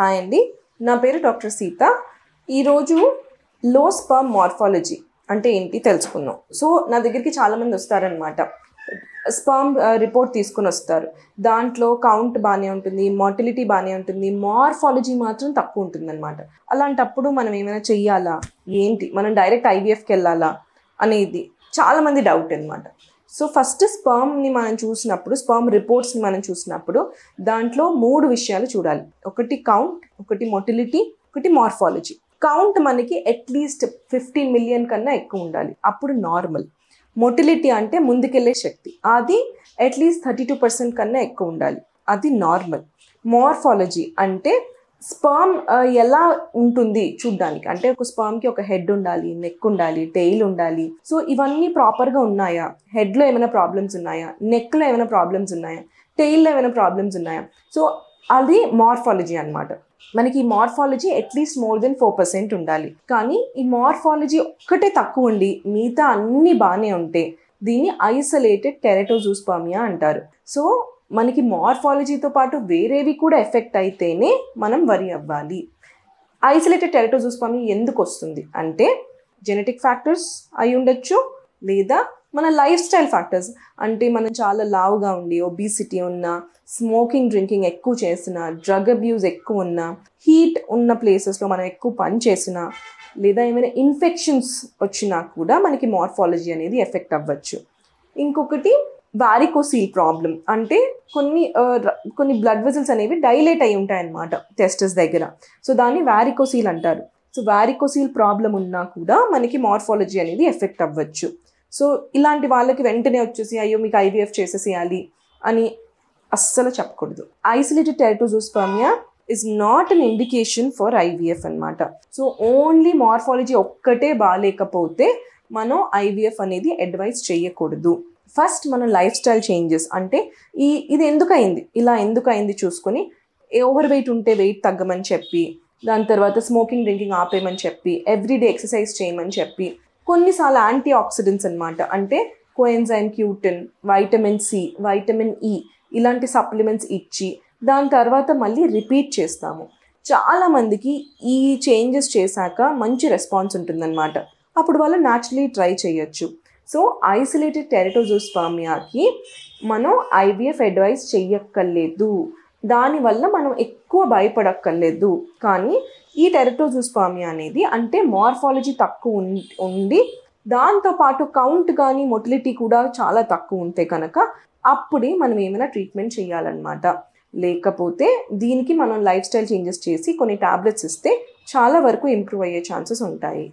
Hi అండి, నా పేరు డాక్టర్ సీత. ఈరోజు లో స్పర్మ్ మార్ఫాలజీ అంటే ఏంటి తెలుసుకుందాం. సో నా దగ్గరికి చాలామంది వస్తారనమాట. స్పర్మ్ రిపోర్ట్ తీసుకుని వస్తారు. దాంట్లో కౌంట్ బాగానే ఉంటుంది, మార్టిలిటీ బాగానే ఉంటుంది, మార్ఫాలజీ మాత్రం తక్కువ ఉంటుందన్నమాట. అలాంటప్పుడు మనం ఏమైనా చెయ్యాలా, ఏంటి, మనం డైరెక్ట్ ఐవీఎఫ్కి వెళ్ళాలా అనేది చాలామంది డౌట్ అనమాట. సో ఫస్ట్ స్పర్మ్ని మనం చూసినప్పుడు, స్పర్మ్ రిపోర్ట్స్ని మనం చూసినప్పుడు దాంట్లో 3 విషయాలు చూడాలి. ఒకటి కౌంట్, ఒకటి మొటిలిటీ, ఒకటి మార్ఫాలజీ. కౌంట్ మనకి అట్లీస్ట్ 15 మిలియన్ కన్నా ఎక్కువ ఉండాలి, అప్పుడు నార్మల్. మొటిలిటీ అంటే ముందుకెళ్ళే శక్తి, అది అట్లీస్ట్ 32% కన్నా ఎక్కువ ఉండాలి, అది నార్మల్. మార్ఫాలజీ అంటే స్పర్మ్ ఎలా ఉంటుంది చూడ్డానికి, అంటే ఒక స్పర్మ్కి ఒక హెడ్ ఉండాలి, నెక్ ఉండాలి, టెయిల్ ఉండాలి. సో ఇవన్నీ ప్రాపర్గా ఉన్నాయా, హెడ్లో ఏమైనా ప్రాబ్లమ్స్ ఉన్నాయా, నెక్లో ఏమైనా ప్రాబ్లమ్స్ ఉన్నాయా, టెయిల్లో ఏమైనా ప్రాబ్లమ్స్ ఉన్నాయా. సో అది మార్ఫాలజీ అనమాట. మనకి ఈ మార్ఫాలజీ అట్లీస్ట్ మోర్ దెన్ 4% ఉండాలి. కానీ ఈ మార్ఫాలజీ ఒక్కటే తక్కువ ఉండి మిగతా అన్నీ బాగానే ఉంటే దీన్ని ఐసోలేటెడ్ టెరటోజూస్పర్మియా అంటారు. సో మనకి మార్ఫాలజీతో పాటు వేరేవి కూడా ఎఫెక్ట్ అయితేనే మనం వరి అవ్వాలి. ఐసోలేటెడ్ టెరటోజూస్పర్మియా ఎందుకు వస్తుంది అంటే జెనెటిక్ ఫ్యాక్టర్స్ అయి ఉండొచ్చు, లేదా మన లైఫ్ స్టైల్ ఫ్యాక్టర్స్, అంటే మనం చాలా లావుగా ఉండి ఒబిసిటీ ఉన్నా, స్మోకింగ్ డ్రింకింగ్ ఎక్కువ చేసినా, డ్రగ్ అబ్యూస్ ఎక్కువ ఉన్నా, హీట్ ఉన్న ప్లేసెస్లో మనం ఎక్కువ పని చేసినా, లేదా ఏమైనా ఇన్ఫెక్షన్స్ వచ్చినా కూడా మనకి మార్ఫాలజీ అనేది ఎఫెక్ట్ అవ్వచ్చు. ఇంకొకటి వారికోసీల్ ప్రాబ్లం, అంటే కొన్ని బ్లడ్ వెజల్స్ అనేవి డైలేట్ అయి ఉంటాయి అన్నమాట టెస్టస్ దగ్గర. సో దాన్ని వారికోసీల్ అంటారు. సో వారికోసీల్ ప్రాబ్లం ఉన్నా కూడా మనకి మార్ఫాలజీ అనేది ఎఫెక్ట్ అవ్వచ్చు. సో ఇలాంటి వాళ్ళకి వెంటనే వచ్చేసి అయ్యో మీకు ఐవీఎఫ్ చేసేసేయాలి అని అస్సలు చెప్పకూడదు. Isolated teratozoospermia is not an indication for IVF అనమాట. సో ఓన్లీ మార్ఫాలజీ ఒక్కటే బాగాలేకపోతే మనం ఐవీఎఫ్ అనేది అడ్వైస్ చేయకూడదు. ఫస్ట్ మనం లైఫ్ స్టైల్ చేంజెస్, అంటే ఇది ఇలా ఎందుకు అయింది చూసుకొని, ఓవర్ వెయిట్ ఉంటే వెయిట్ తగ్గమని చెప్పి, దాని తర్వాత స్మోకింగ్ డ్రింకింగ్ ఆపేయమని చెప్పి, ఎవ్రీడే ఎక్సర్సైజ్ చేయమని చెప్పి, కొన్నిసార్లు యాంటీ ఆక్సిడెంట్స్ అనమాట, అంటే coenzyme Q10, vitamin C, vitamin E ఇలాంటి సప్లిమెంట్స్ ఇచ్చి దాని తర్వాత మళ్ళీ రిపీట్ చేస్తాము. చాలామందికి ఈ చేంజెస్ చేశాక మంచి రెస్పాన్స్ ఉంటుందన్నమాట. అప్పుడు వాళ్ళు న్యాచురలీ ట్రై చేయొచ్చు. సో ఐసోలేటెడ్ టెరటోజూస్పర్మియాకి మనం ఐవీఎఫ్ అడ్వైస్ చెయ్యక్కర్లేదు, దానివల్ల మనం ఎక్కువ భయపడక్కర్లేదు. కానీ ఈ టెరటోజూస్పర్మియా అనేది అంటే మార్ఫాలజీ తక్కువ ఉండి దాంతోపాటు కౌంట్ కానీ మొటిలిటీ కూడా చాలా తక్కువ ఉంటే కనుక అప్పుడే మనం ఏమైనా ట్రీట్మెంట్ చేయాలన్నమాట. లేకపోతే దీనికి మనం లైఫ్ స్టైల్ చేంజెస్ చేసి కొన్ని టాబ్లెట్స్ ఇస్తే చాలా వరకు ఇంప్రూవ్ అయ్యే ఛాన్సెస్ ఉంటాయి.